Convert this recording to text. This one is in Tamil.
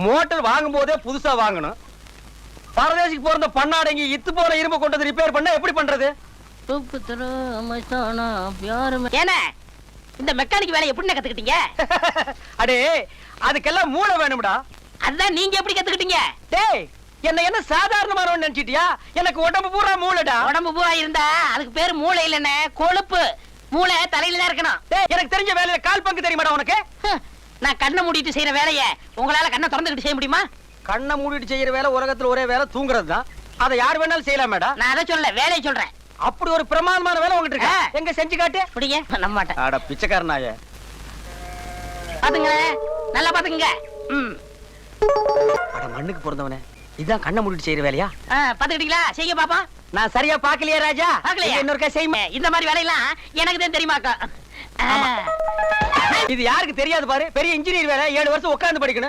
மோட்டார் வாங்கும் போதே புதுசா வாங்கணும். பரதேசிக்கு போற பண்ணாடங்கி இத்து போற இரும்பு கொண்டு வந்து ரிப்பேர் பண்ண எப்படி பண்றது? ஏன்னா இந்த மெக்கானிக் வேலை எப்படி கத்துக்கிட்டீங்க? அடே அதுக்கெல்லாம் மூளை வேணும்டா. அதான் நீங்க எப்படி கத்துக்கிட்டீங்க? டேய் என்ன சாதாரணமானவன் நினைச்சிட்டியா? எனக்கு உடம்பு பூரா மூளைடா. உடம்பு பூரா இருந்தா அதுக்கு பேரு மூளை இல்லன்னு, கொழுப்பு. மூளை தலையில தான் இருக்கணும். டேய் எனக்கு தெரிஞ்ச வேலையில கால் பங்கு தெரியுமாடா உனக்கு? நான் கண்ணை மூடிட்டு செய்யற வேலைய உங்களால கண்ணை திறந்துக்கிட்டு செய்ய முடியுமா? கண்ணை மூடிட்டு செய்யற வேலை உலகத்துல ஒரே வேலை தூங்குறது தான். அதை யார் வேணாலும் செய்யலாமேடா. நான் அதை சொல்ல வேலையை சொல்றேன். அப்படி ஒரு பிரமாதமான வேலை உங்ககிட்ட இருக்கு. எங்க செஞ்சு காட்டு. புடிங்க. நம்ப மாட்டேன். அட பிச்சைக்காரனாயே. பாத்துங்க, நல்லா பாத்துங்க. அட மண்ணுக்கு பிறந்தவனே, இதான் கண்ணை மூடிட்டு செய்யற வேலையா? பாத்துக்கிட்டீங்களா? செய்ய பாப்பா. நான் சரியா பாக்கலையா ராஜா? பாக்கலையா? இன்னொருக்கா செய்யுமா. இந்த மாதிரி வேலையெல்லாம் எனக்கு தான் தெரியுமாக்கா. இது யாருக்கு தெரியாது பாரு. பெரிய இன்ஜினியர் வேலை 7 வருஷம் உட்கார்ந்து படிக்கணும்.